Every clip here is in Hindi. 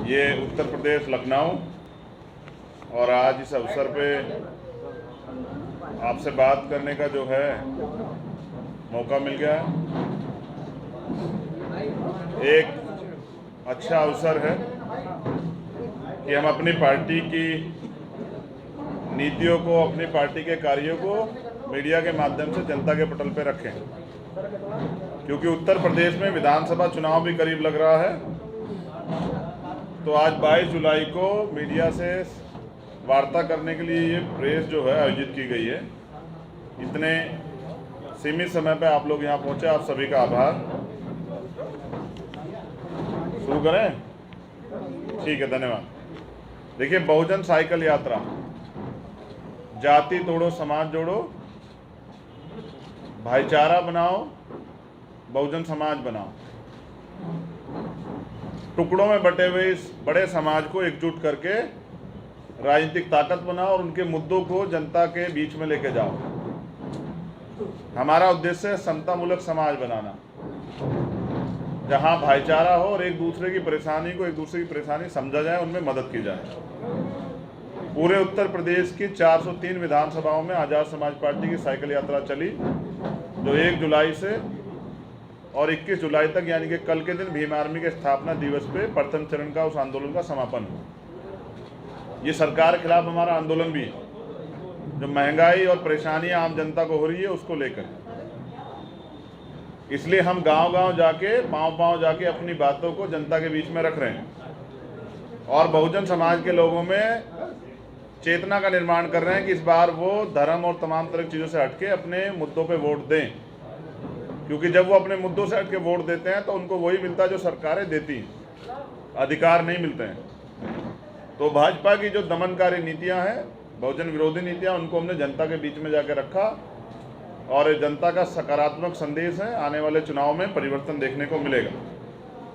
ये उत्तर प्रदेश लखनऊ और आज इस अवसर पे आपसे बात करने का जो है मौका मिल गया है। एक अच्छा अवसर है कि हम अपनी पार्टी की नीतियों को, अपनी पार्टी के कार्यों को मीडिया के माध्यम से जनता के पटल पे रखें, क्योंकि उत्तर प्रदेश में विधानसभा चुनाव भी करीब लग रहा है। तो आज 22 जुलाई को मीडिया से वार्ता करने के लिए ये प्रेस जो है आयोजित की गई है। इतने सीमित समय पे आप लोग यहाँ पहुँचे, आप सभी का आभार। शुरू करें? ठीक है, धन्यवाद। देखिए, बहुजन साइकिल यात्रा, जाति तोड़ो समाज जोड़ो, भाईचारा बनाओ, बहुजन समाज बनाओ। टुकड़ों में बटे हुए इस बड़े समाज को एकजुट करके राजनीतिक ताकत बनाओ और उनके मुद्दों को जनता के बीच में लेके जाओ। हमारा उद्देश्य है समतामूलक समाज बनाना, जहां भाईचारा हो और एक दूसरे की परेशानी समझा जाए, उनमें मदद की जाए। पूरे उत्तर प्रदेश की 403 विधानसभाओं में आज़ाद समाज पार्टी की साइकिल यात्रा चली, जो 1 जुलाई से और 21 जुलाई तक यानी कि कल के दिन भीम आर्मी के स्थापना दिवस पे प्रथम चरण का उस आंदोलन का समापन हुआ। ये सरकार के खिलाफ हमारा आंदोलन भी है, जो महंगाई और परेशानी आम जनता को हो रही है उसको लेकर। इसलिए हम गांव-गांव जाके, पांव-पांव जाके अपनी बातों को जनता के बीच में रख रहे हैं और बहुजन समाज के लोगों में चेतना का निर्माण कर रहे हैं कि इस बार वो धर्म और तमाम तरह की चीज़ों से हटके अपने मुद्दों पे वोट दें, क्योंकि जब वो अपने मुद्दों से हटके वोट देते हैं तो उनको वही मिलता है जो सरकारें देती हैं, अधिकार नहीं मिलते हैं। तो भाजपा की जो दमनकारी नीतियां हैं, बहुजन विरोधी नीतियां, उनको हमने जनता के बीच में जाकर रखा और जनता का सकारात्मक संदेश है, आने वाले चुनाव में परिवर्तन देखने को मिलेगा।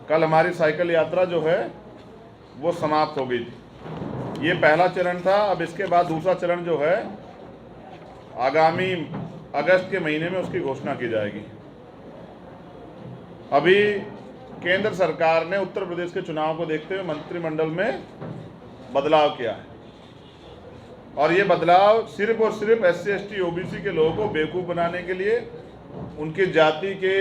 कल हमारी साइकिल यात्रा जो है वो समाप्त हो गई थी। ये पहला चरण था। अब इसके बाद दूसरा चरण जो है आगामी अगस्त के महीने में उसकी घोषणा की जाएगी। अभी केंद्र सरकार ने उत्तर प्रदेश के चुनाव को देखते हुए मंत्रिमंडल में बदलाव किया है और ये बदलाव सिर्फ और सिर्फ SC ST OBC के लोगों को बेवकूफ़ बनाने के लिए उनकी जाति के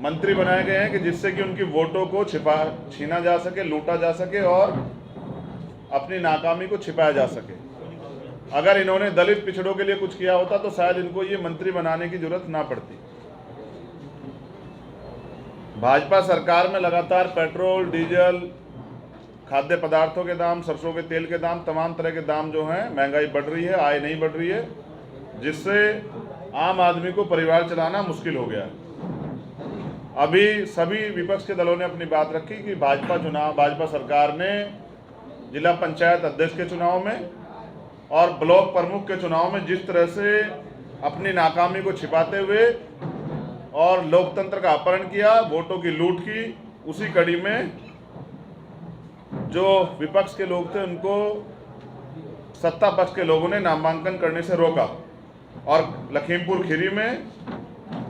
मंत्री बनाए गए हैं, कि जिससे कि उनकी वोटों को छीना जा सके, लूटा जा सके और अपनी नाकामी को छिपाया जा सके। अगर इन्होंने दलित पिछड़ों के लिए कुछ किया होता तो शायद इनको ये मंत्री बनाने की जरूरत ना पड़ती। भाजपा सरकार में लगातार पेट्रोल, डीजल, खाद्य पदार्थों के दाम, सरसों के तेल के दाम, तमाम तरह के दाम जो हैं, महंगाई बढ़ रही है, आय नहीं बढ़ रही है, जिससे आम आदमी को परिवार चलाना मुश्किल हो गया है। अभी सभी विपक्ष के दलों ने अपनी बात रखी कि भाजपा सरकार ने जिला पंचायत अध्यक्ष के चुनाव में और ब्लॉक प्रमुख के चुनाव में जिस तरह से अपनी नाकामी को छिपाते हुए और लोकतंत्र का अपहरण किया, वोटों की लूट की, उसी कड़ी में जो विपक्ष के लोग थे उनको सत्ता पक्ष के लोगों ने नामांकन करने से रोका और लखीमपुर खीरी में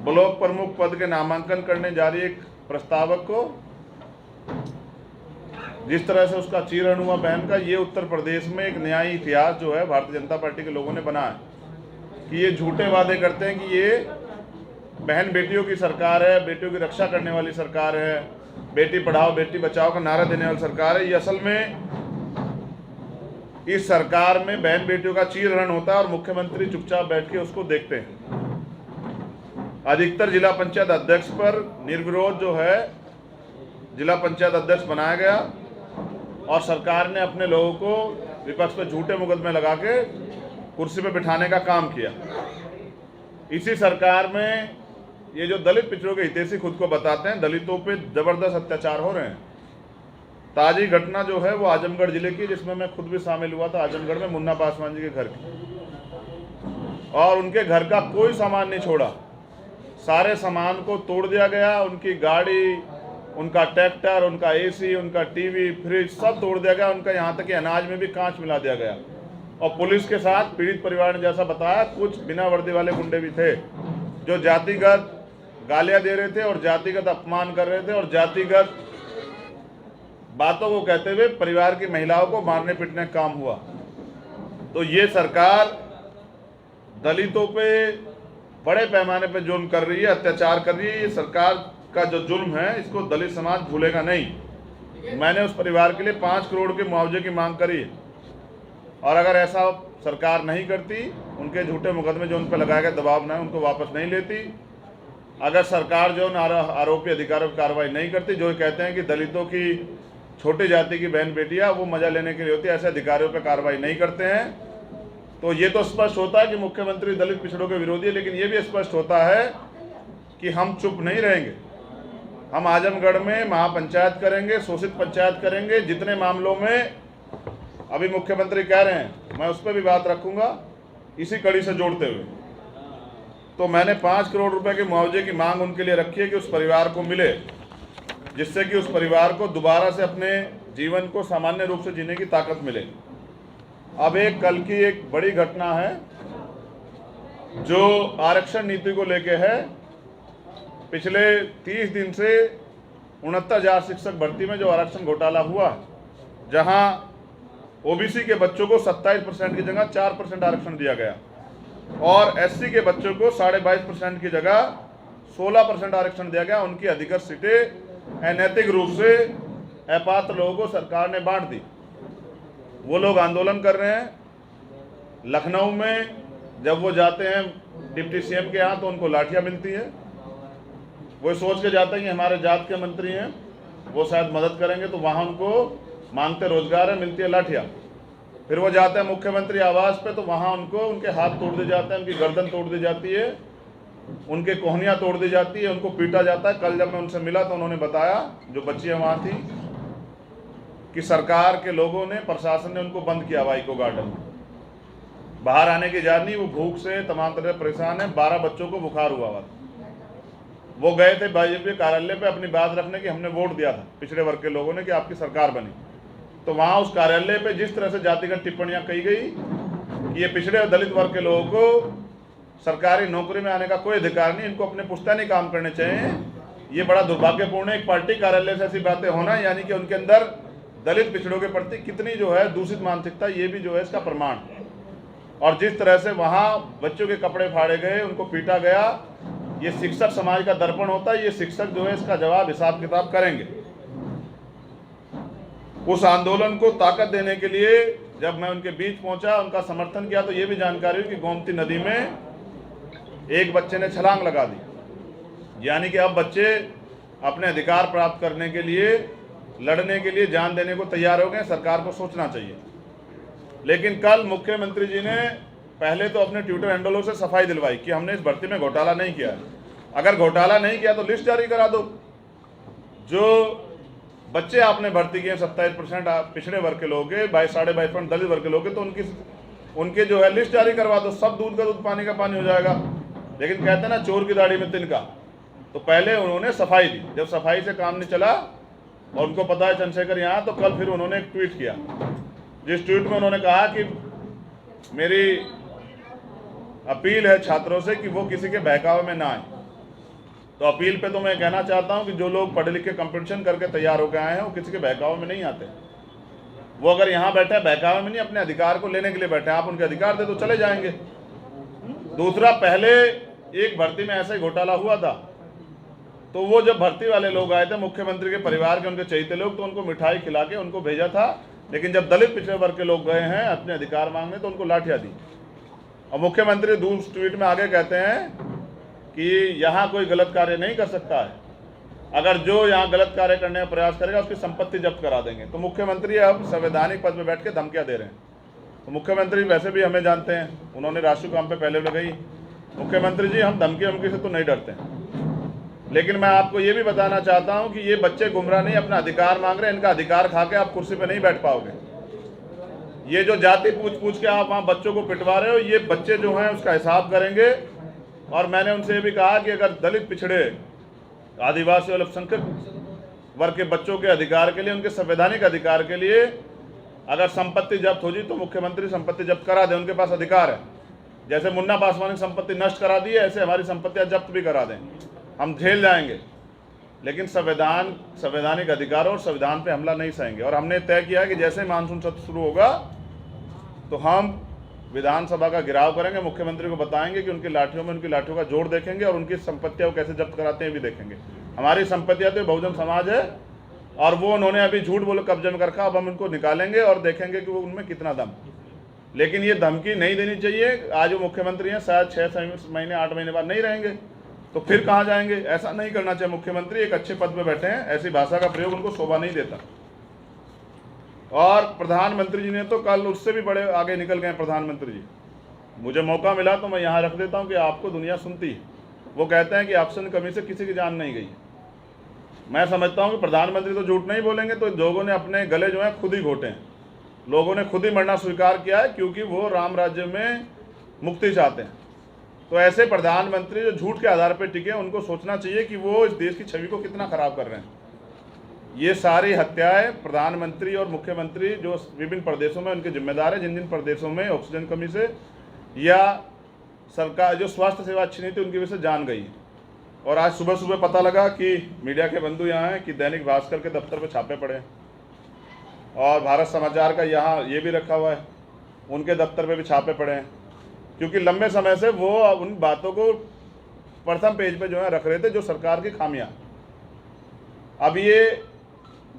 ब्लॉक प्रमुख पद के नामांकन करने जा रही एक प्रस्तावक को जिस तरह से उसका चीरहरण हुआ बहन का, ये उत्तर प्रदेश में एक नया इतिहास जो है भारतीय जनता पार्टी के लोगों ने बनाया कि ये झूठे वादे करते हैं कि ये बहन बेटियों की सरकार है, बेटियों की रक्षा करने वाली सरकार है, बेटी पढ़ाओ बेटी बचाओ का नारा देने वाली सरकार है। ये असल में इस सरकार में बहन बेटियों का चीरहरण होता है और मुख्यमंत्री चुपचाप बैठ के उसको देखते हैं। अधिकतर जिला पंचायत अध्यक्ष पर निर्विरोध जो है जिला पंचायत अध्यक्ष बनाया गया और सरकार ने अपने लोगों को विपक्ष पर झूठे मुकदमे लगा के कुर्सी पर बिठाने का काम किया। इसी सरकार में ये जो दलित पिछड़ों के हितैषी खुद को बताते हैं, दलितों पे जबरदस्त अत्याचार हो रहे हैं। ताजी घटना जो है वो आजमगढ़ जिले की, जिसमें मैं खुद भी शामिल हुआ था, आजमगढ़ में मुन्ना पासवान जी के घर की, और उनके घर का कोई सामान नहीं छोड़ा, सारे सामान को तोड़ दिया गया। उनकी गाड़ी, उनका ट्रैक्टर, उनका AC, उनका टीवी, फ्रिज सब तोड़ दिया गया। उनका यहाँ तक कि अनाज में भी कांच मिला दिया गया। और पुलिस के साथ पीड़ित परिवार ने जैसा बताया, कुछ बिना वर्दी वाले गुंडे भी थे जो जातिगत गालियां दे रहे थे और जातिगत अपमान कर रहे थे और जातिगत बातों को कहते हुए परिवार की महिलाओं को मारने पीटने का काम हुआ। तो ये सरकार दलितों पे बड़े पैमाने पे जुल्म कर रही है, अत्याचार कर रही है। ये सरकार का जो जुल्म है इसको दलित समाज भूलेगा नहीं। मैंने उस परिवार के लिए 5 करोड़ के मुआवजे की मांग करी है, और अगर ऐसा सरकार नहीं करती, उनके झूठे मुकदमे जो उन पर लगाया गया दबाव ना उनको वापस नहीं लेती, अगर सरकार जो आरोपी अधिकारियों पर कार्रवाई नहीं करती, जो कहते हैं कि दलितों की छोटी जाति की बहन बेटियां वो मजा लेने के लिए होती है, ऐसे अधिकारियों पर कार्रवाई नहीं करते हैं, तो ये तो स्पष्ट होता है कि मुख्यमंत्री दलित पिछड़ों के विरोधी है। लेकिन ये भी स्पष्ट होता है कि हम चुप नहीं रहेंगे। हम आजमगढ़ में महापंचायत करेंगे, शोषित पंचायत करेंगे। जितने मामलों में अभी मुख्यमंत्री कह रहे हैं, मैं उस पर भी बात रखूंगा इसी कड़ी से जोड़ते हुए। तो मैंने 5 करोड़ रुपए के मुआवजे की मांग उनके लिए रखी है कि उस परिवार को मिले, जिससे कि उस परिवार को दोबारा से अपने जीवन को सामान्य रूप से जीने की ताकत मिले। अब कल की एक बड़ी घटना है जो आरक्षण नीति को लेके है। पिछले 30 दिन से 69,000 शिक्षक भर्ती में जो आरक्षण घोटाला हुआ, जहां ओबीसी के बच्चों को 27% की जगह 4% आरक्षण दिया गया और एससी के बच्चों को 22.5% की जगह 16% आरक्षण दिया गया। उनकी अधिकृत सीटें अनैतिक रूप से अपात्र लोगों को सरकार ने बांट दी। वो लोग आंदोलन कर रहे हैं। लखनऊ में जब वो जाते हैं डिप्टी सीएम के यहाँ तो उनको लाठियाँ मिलती है। वो सोच के जाते हैं कि हमारे जात के मंत्री हैं, वो शायद मदद करेंगे, तो वहाँ उनको मांगते रोजगार है, मिलती है लाठियाँ। फिर वो जाते हैं मुख्यमंत्री आवास पे, तो वहाँ उनको उनके हाथ तोड़ दिए जाते हैं, उनकी गर्दन तोड़ दी जाती है, उनके कोहनियाँ तोड़ दी जाती है, उनको पीटा जाता है। कल जब मैं उनसे मिला तो उन्होंने बताया, जो बच्चियाँ वहाँ थी, कि सरकार के लोगों ने, प्रशासन ने उनको बंद किया वाइको गार्डन में, बाहर आने की इजाज़त नहीं। वो भूख से तमाम तरह परेशान है। 12 बच्चों को बुखार हुआ था। वो गए थे बीजेपी कार्यालय पे अपनी बात रखने की, हमने वोट दिया था पिछड़े वर्ग के लोगों ने कि आपकी सरकार बनी। तो वहाँ उस कार्यालय पे जिस तरह से जातिगत टिप्पणियाँ कही गई कि ये पिछड़े और दलित वर्ग के लोगों को सरकारी नौकरी में आने का कोई अधिकार नहीं, इनको अपने पुश्तैनी काम करने चाहिए, ये बड़ा दुर्भाग्यपूर्ण है। एक पार्टी कार्यालय से ऐसी बातें होना, यानी कि उनके अंदर दलित पिछड़ों के प्रति कितनी जो है दूषित मानसिकता, ये भी जो है इसका प्रमाण। और जिस तरह से वहाँ बच्चों के कपड़े फाड़े गए, उनको पीटा गया, ये शिक्षक समाज का दर्पण होता है। ये शिक्षक जो है इसका जवाब हिसाब किताब करेंगे। उस आंदोलन को ताकत देने के लिए जब मैं उनके बीच पहुंचा, उनका समर्थन किया, तो ये भी जानकारी हुई कि गोमती नदी में एक बच्चे ने छलांग लगा दी। यानी कि अब बच्चे अपने अधिकार प्राप्त करने के लिए, लड़ने के लिए जान देने को तैयार हो गए। सरकार को सोचना चाहिए। लेकिन कल मुख्यमंत्री जी ने पहले तो अपने ट्विटर हैंडलों से सफाई दिलवाई कि हमने इस भर्ती में घोटाला नहीं किया। अगर घोटाला नहीं किया तो लिस्ट जारी करा दो। जो बच्चे आपने भर्ती किए 27% पिछड़े वर्ग के लोग, 22.5% दलित वर्ग के लोग, तो उनके जो है लिस्ट जारी करवा दो। सब दूध का दूध, पानी का पानी हो जाएगा। लेकिन कहते हैं ना, चोर की दाढ़ी में तिनका। तो पहले उन्होंने सफाई दी। जब सफाई से काम नहीं चला और उनको पता है चंद्रशेखर यहाँ, तो कल फिर उन्होंने एक ट्वीट किया, जिस ट्वीट में उन्होंने कहा कि मेरी अपील है छात्रों से कि वो किसी के बहकावे में ना आए। तो अपील पे तो मैं कहना चाहता हूं कि जो लोग पढ़े लिखे कंपटीशन करके तैयार होकर आए हैं, वो किसी के बहकावे में नहीं आते। वो अगर यहाँ बैठे हैं बहकावे में नहीं, अपने अधिकार को लेने के लिए बैठे हैं। आप उनके अधिकार दे तो चले जाएंगे। दूसरा, पहले एक भर्ती में ऐसा ही घोटाला हुआ था, तो वो जब भर्ती वाले लोग आए थे, मुख्यमंत्री के परिवार के उनके चहेते लोग, तो उनको मिठाई खिला के उनको भेजा था। लेकिन जब दलित पिछड़े वर्ग के लोग गए हैं अपने अधिकार मांगने, तो उनको लाठियां दी। और मुख्यमंत्री दूसरे ट्वीट में आगे कहते हैं कि यहाँ कोई गलत कार्य नहीं कर सकता है, अगर जो यहाँ गलत कार्य करने का प्रयास करेगा उसकी संपत्ति जब्त करा देंगे। तो मुख्यमंत्री अब संवैधानिक पद पर बैठ के धमकियाँ दे रहे हैं। तो मुख्यमंत्री वैसे भी हमें जानते हैं, उन्होंने राष्ट्रीय काम पे पहले लगाई। मुख्यमंत्री जी, हम धमकी से तो नहीं डरते हैं। लेकिन मैं आपको ये भी बताना चाहता हूँ कि ये बच्चे गुमराह नहीं, अपना अधिकार मांग रहे हैं। इनका अधिकार खा के आप कुर्सी पर नहीं बैठ पाओगे। ये जो जाति पूछ के आप वहाँ बच्चों को पिटवा रहे हो, ये बच्चे जो हैं उसका हिसाब करेंगे। और मैंने उनसे ये भी कहा कि अगर दलित पिछड़े, आदिवासी और अल्पसंख्यक वर्ग के बच्चों के अधिकार के लिए, उनके संवैधानिक अधिकार के लिए अगर संपत्ति जब्त हो जी, तो मुख्यमंत्री संपत्ति जब्त करा दें। उनके पास अधिकार है। जैसे मुन्ना पासवान की संपत्ति नष्ट करा दी है, ऐसे हमारी संपत्तियां जब्त भी करा दें। हम झेल जाएंगे। लेकिन संवैधानिक अधिकारों और संविधान पे हमला नहीं सहेंगे। और हमने तय किया है कि जैसे मानसून सत्र शुरू होगा तो हम विधानसभा का घेराव करेंगे, मुख्यमंत्री को बताएंगे कि उनकी लाठियों का जोड़ देखेंगे और उनकी संपत्तियां कैसे जब्त कराते हैं भी देखेंगे। हमारी संपत्तियां तो बहुजन समाज है और वो उन्होंने अभी झूठ बोले कब्जे में कर रखा, अब हम उनको निकालेंगे और देखेंगे कि वो उनमें कितना दम। लेकिन ये धमकी नहीं देनी चाहिए। आज वो मुख्यमंत्री हैं, शायद 6 महीने 8 महीने बाद नहीं रहेंगे तो फिर कहाँ जाएंगे। ऐसा नहीं करना चाहिए। मुख्यमंत्री एक अच्छे पद पे बैठे हैं, ऐसी भाषा का प्रयोग उनको शोभा नहीं देता। और प्रधानमंत्री जी ने तो कल उससे भी बड़े आगे निकल गए। प्रधानमंत्री जी, मुझे मौका मिला तो मैं यहाँ रख देता हूँ कि आपको दुनिया सुनती है। वो कहते हैं कि ऑक्सीजन कमी से किसी की जान नहीं गई। मैं समझता हूँ कि प्रधानमंत्री तो झूठ नहीं बोलेंगे, तो लोगों ने अपने गले जो है खुद ही घोटे हैं। लोगों ने खुद ही मरना स्वीकार किया है क्योंकि वो राम राज्य में मुक्ति चाहते हैं। तो ऐसे प्रधानमंत्री जो झूठ के आधार पर टिके, उनको सोचना चाहिए कि वो इस देश की छवि को कितना खराब कर रहे हैं। ये सारी हत्याएं प्रधानमंत्री और मुख्यमंत्री जो विभिन्न प्रदेशों में उनके जिम्मेदार है, जिन जिन प्रदेशों में ऑक्सीजन कमी से या सरकार जो स्वास्थ्य सेवा अच्छी नहीं थी उनकी वजह से जान गई। और आज सुबह सुबह पता लगा कि मीडिया के बंधु यहाँ हैं कि दैनिक भास्कर के दफ्तर पे छापे पड़े हैं और भारत समाचार का यहाँ ये भी रखा हुआ है, उनके दफ्तर पे भी छापे पड़े हैं। क्योंकि लंबे समय से वो उन बातों को प्रथम पेज पे जो है रख रहे थे, जो सरकार की खामियां। अब ये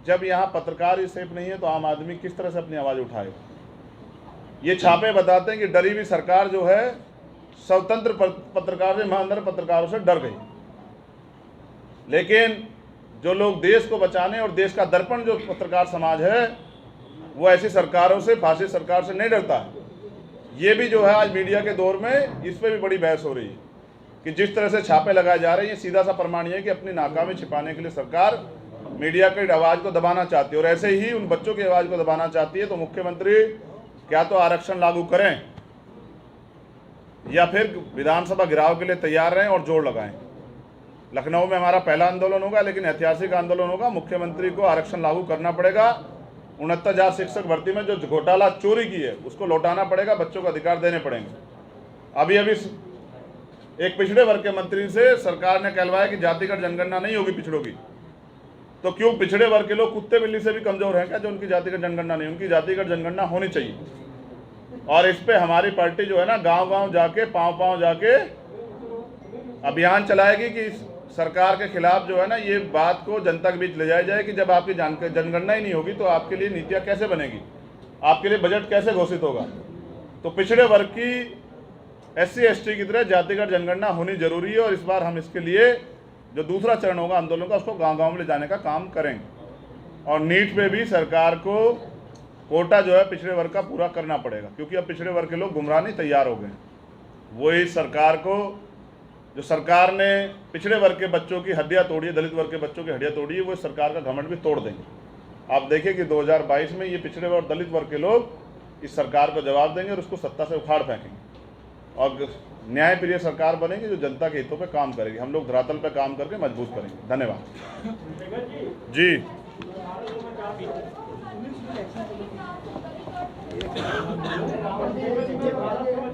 जब यहाँ पत्रकार ही सेफ नहीं है तो आम आदमी किस तरह से अपनी आवाज़ उठाएगा। ये छापे बताते हैं कि डरी हुई सरकार जो है स्वतंत्र पत्रकार से, ईमानदार पत्रकारों से डर गई। लेकिन जो लोग देश को बचाने और देश का दर्पण जो पत्रकार समाज है, वो ऐसी सरकारों से, फासिस्ट सरकार से नहीं डरता है। ये भी जो है आज मीडिया के दौर में इस पर भी बड़ी बहस हो रही है कि जिस तरह से छापे लगाए जा रहे हैं, ये सीधा सा प्रमाण है कि अपनी नाकामी छिपाने के लिए सरकार मीडिया की आवाज़ को दबाना चाहती है और ऐसे ही उन बच्चों की आवाज़ को दबाना चाहती है। तो मुख्यमंत्री क्या तो आरक्षण लागू करें या फिर विधानसभा घेराव के लिए तैयार रहें और जोर लगाएं। लखनऊ में हमारा पहला आंदोलन होगा, लेकिन ऐतिहासिक आंदोलन होगा। मुख्यमंत्री को आरक्षण लागू करना पड़ेगा। 69,000 शिक्षक भर्ती में जो घोटाला चोरी की है उसको लौटाना पड़ेगा, बच्चों को अधिकार देने पड़ेंगे। अभी एक पिछड़े वर्ग के मंत्री से सरकार ने कहलवाया कि जातिगत जनगणना नहीं होगी पिछड़ों की। तो क्यों पिछड़े वर्ग के लोग कुत्ते बिल्ली से भी कमजोर हैं क्या जो उनकी जातिगत जनगणना नहीं? उनकी जातिगत जनगणना होनी चाहिए। और इस पे हमारी पार्टी जो है ना गांव-गांव जाके पांव जाके अभियान चलाएगी कि सरकार के खिलाफ जो है ना ये बात को जनता के बीच ले जाया जाए कि जब आपकी जनगणना ही नहीं होगी तो आपके लिए नीतियाँ कैसे बनेगी, आपके लिए बजट कैसे घोषित होगा। तो पिछड़े वर्ग की SC ST की तरह जातिगत जनगणना होनी जरूरी है और इस बार हम इसके लिए जो दूसरा चरण होगा आंदोलन का उसको गांव-गांव में ले जाने का काम करेंगे। और नीट पे भी सरकार को कोटा जो है पिछड़े वर्ग का पूरा करना पड़ेगा, क्योंकि अब पिछड़े वर्ग के लोग गुमराह नहीं तैयार हो गए। वही सरकार को जो सरकार ने पिछड़े वर्ग के बच्चों की हड्डियां तोड़ी है, दलित वर्ग के बच्चों की हड्डियां तोड़ी है, वो सरकार का घमंड भी तोड़ देंगे। आप देखिए कि 2022 में ये पिछड़े और दलित वर्ग के लोग इस सरकार को जवाब देंगे और उसको सत्ता से उखाड़ फेंकेंगे और न्यायप्रिय सरकार बनेगी जो जनता के हितों पे काम करेगी। हम लोग धरातल पे काम करके मजबूत करेंगे। धन्यवाद जी।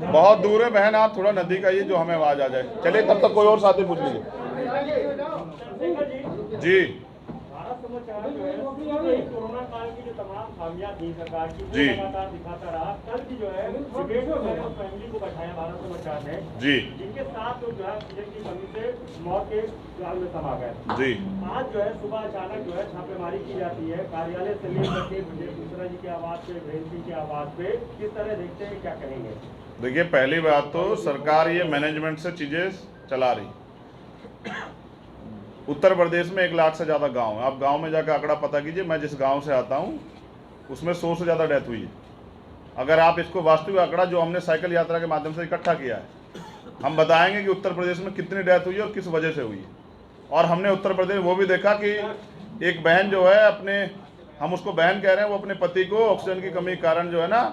बहुत दूर है बहन, आप थोड़ा नदी का ये जो हमें आवाज आ जाए। चलिए तब तक कोई और साथी पूछ लीजिए जी। कोरोना काल की जो तमाम खामियां थी सरकार की जी लगातार दिखाता रहा। कल की जो है फैमिली को बैठाया भारत समाचार ने जी, जिनके साथ जो है ऑक्सीजन की कमी से मौत के जाल में समा गए जी। आज जो है सुबह अचानक जो है छापेमारी की जाती है कार्यालय से लेकर के मिश्रा जी के आवास पे, वीरेंद्र सिंह के आवास पे। किस तरह देखते हैं, क्या कहेंगे? देखिए, पहली बात तो सरकार ये मैनेजमेंट से चीजें चला रही। उत्तर प्रदेश में 1 लाख से ज़्यादा गांव है। आप गांव में जाकर आंकड़ा पता कीजिए। मैं जिस गांव से आता हूं उसमें 100 से ज़्यादा डेथ हुई है। अगर आप इसको वास्तविक आंकड़ा जो हमने साइकिल यात्रा के माध्यम से इकट्ठा किया है, हम बताएंगे कि उत्तर प्रदेश में कितनी डेथ हुई है और किस वजह से हुई है। और हमने उत्तर प्रदेश वो भी देखा कि एक बहन जो है हम उसको बहन कह रहे हैं, वो अपने पति को ऑक्सीजन की कमी के कारण जो है ना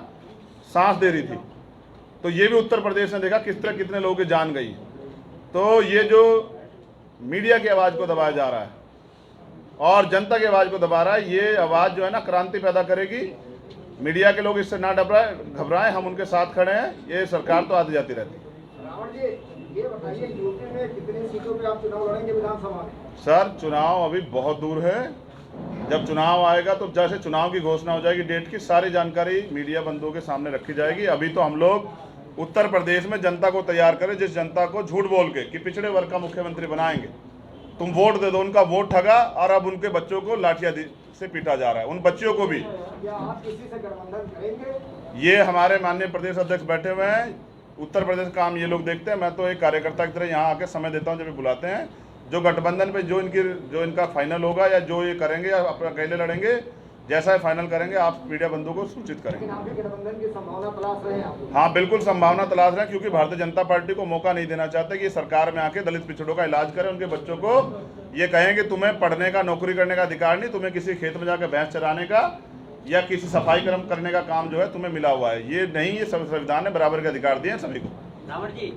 सांस दे रही थी। तो ये भी उत्तर प्रदेश ने देखा किस तरह कितने लोगों की जान गई। तो ये जो मीडिया की आवाज़ को दबाया जा रहा है और जनता की आवाज़ को दबा रहा है, ये आवाज़ जो है ना क्रांति पैदा करेगी। मीडिया के लोग इससे ना घबराएं, हम उनके साथ खड़े हैं। ये सरकार तो आती जाती रहती है। ये बताइए यूपी में कितनी सीटों पे आप चुनाव लड़ेंगे विधानसभा में? सर चुनाव अभी बहुत दूर है। जब चुनाव आएगा तो जैसे चुनाव की घोषणा हो जाएगी डेट की, सारी जानकारी मीडिया बंधुओं के सामने रखी जाएगी। अभी तो हम लोग उत्तर प्रदेश में जनता को तैयार करें, जिस जनता को झूठ बोल के कि पिछड़े वर्ग का मुख्यमंत्री बनाएंगे, तुम वोट दे दो, उनका वोट ठगा और अब उनके बच्चों को लाठियां से पीटा जा रहा है, उन बच्चियों को भी। क्या आप किसी से गठबंधन करेंगे? ये हमारे माननीय प्रदेश अध्यक्ष बैठे हुए हैं, उत्तर प्रदेश का काम ये लोग देखते हैं। मैं तो एक कार्यकर्ता की तरह यहाँ आके समय देता हूँ जब ये बुलाते हैं। जो गठबंधन पे जो इनका फाइनल होगा या जो ये करेंगे या अपना अकेले लड़ेंगे, जैसा फाइनल करेंगे आप मीडिया बंधुओं को सूचित करेंगे। लेकिन आप भी गठबंधन की संभावना तलाश रहे हैं आप? हाँ बिल्कुल संभावना तलाश रहे हैं, क्योंकि भारतीय जनता पार्टी को मौका नहीं देना चाहते कि ये सरकार में आके दलित पिछड़ों का इलाज करें, उनके बच्चों को ये कहें कि तुम्हें पढ़ने का, नौकरी करने का अधिकार नहीं, तुम्हें किसी खेत में जाकर भैंस चराने का या किसी सफाई कर्म करने का काम जो है तुम्हें मिला हुआ है। ये नहीं, ये संविधान ने बराबर के अधिकार दिए हैं सभी को। रावण जी,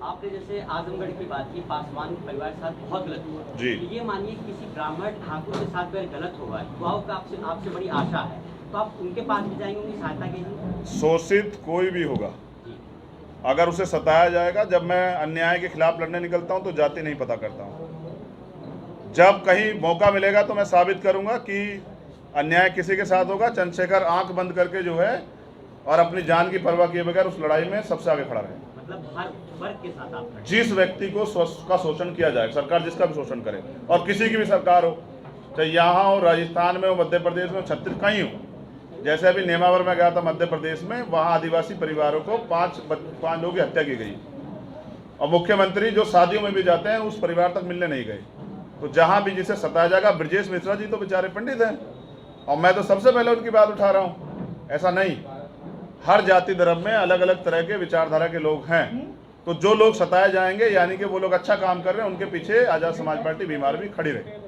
आपने जैसे आजमगढ़ की बात की, पासवान परिवार के साथ बहुत गलत हुआ जी। तो ये मानिए किसी ब्राह्मण ठाकुर के साथ अगर गलत होगा तो आपसे बड़ी आशा है, तो आप उनके पास भी जाएंगे, उनकी सहायता के लिए? शोषित कोई भी होगा, जी। अगर उसे सताया जाएगा, जब मैं अन्याय के खिलाफ लड़ने निकलता हूं तो जाति नहीं पता करता हूं। जब कहीं मौका मिलेगा तो मैं साबित करूंगा कि अन्याय किसी के साथ होगा। चंद्रशेखर आंख बंद करके जो है और अपनी जान की परवाह किए बगैर उस लड़ाई में सबसे आगे खड़ा रहे। मतलब हर वर्ग के साथ आप खड़े हैं। जिस व्यक्ति को का शोषण किया जाए, सरकार जिसका भी शोषण करे, और किसी की भी सरकार हो, चाहे यहाँ हो, राजस्थान में हो, मध्य प्रदेश में, छत्तीसगढ़ कहीं हो। जैसे अभी नेमावर में गया था मध्य प्रदेश में, वहाँ आदिवासी परिवारों को पांच लोगों की हत्या की गई और मुख्यमंत्री जो शादियों में भी जाते हैं उस परिवार तक मिलने नहीं गए। तो जहाँ भी जिसे सताया जाएगा, ब्रजेश मिश्रा जी तो बेचारे पंडित हैं और मैं तो सबसे पहले उनकी बात उठा रहा हूँ। ऐसा नहीं, हर जाति धर्म में अलग अलग तरह के विचारधारा के लोग हैं। तो जो लोग सताए जाएंगे, यानी कि वो लोग अच्छा काम कर रहे हैं, उनके पीछे आजाद समाज पार्टी बीमार भी खड़ी रहे।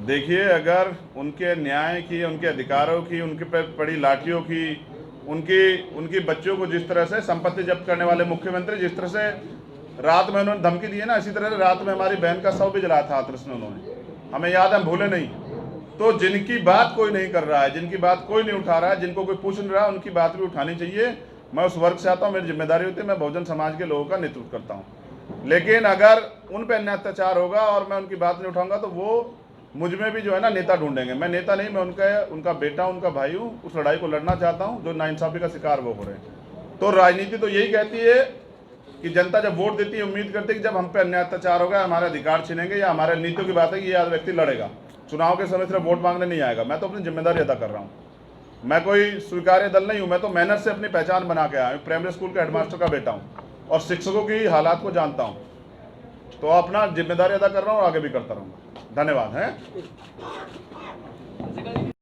देखिए, अगर उनके न्याय की, उनके अधिकारों की, उनके पे पड़ी लाठियों की, उनकी बच्चों को जिस तरह से संपत्ति जब्त करने वाले मुख्यमंत्री, जिस तरह से रात में उन्होंने धमकी दी है ना, इसी तरह रात में हमारी बहन का शव भी जलाया था हाथरस में उन्होंने, हमें याद है, हम भूले नहीं। तो जिनकी बात कोई नहीं कर रहा है, जिनकी बात कोई नहीं उठा रहा है, जिनको कोई पूछ नहीं रहा, उनकी बात भी उठानी चाहिए। मैं उस वर्ग से आता हूँ, मेरी जिम्मेदारी होती है, मैं बहुजन समाज के लोगों का नेतृत्व करता हूँ। लेकिन अगर उन पर अन्याय अत्याचार होगा और मैं उनकी बात नहीं उठाऊंगा तो वो मुझ में भी जो है ना नेता ढूंढेंगे। मैं नेता नहीं, मैं उनका बेटा, उनका भाई हूँ। उस लड़ाई को लड़ना चाहता हूँ जो नाइंसाफी का शिकार वो हो रहे हैं। तो राजनीति तो यही कहती है कि जनता जब वोट देती है, उम्मीद करती है कि जब हम पे अन्याय अत्याचार होगा, हमारे अधिकार छीनेंगे या हमारे नीतियों की बात है कि ये व्यक्ति लड़ेगा, चुनाव के समय सिर्फ वोट मांगने नहीं आएगा। मैं तो अपनी जिम्मेदारी अदा कर रहा हूँ, मैं कोई स्वीकार्य दल नहीं हूँ। मैं तो मेहनत से अपनी पहचान बना के आया हूँ, प्राइमरी स्कूल के हेडमास्टर का बेटा हूँ और शिक्षकों की हालात को जानता हूँ। तो अपना जिम्मेदारी अदा कर रहा हूँ और आगे भी करता रहूँगा। धन्यवाद है।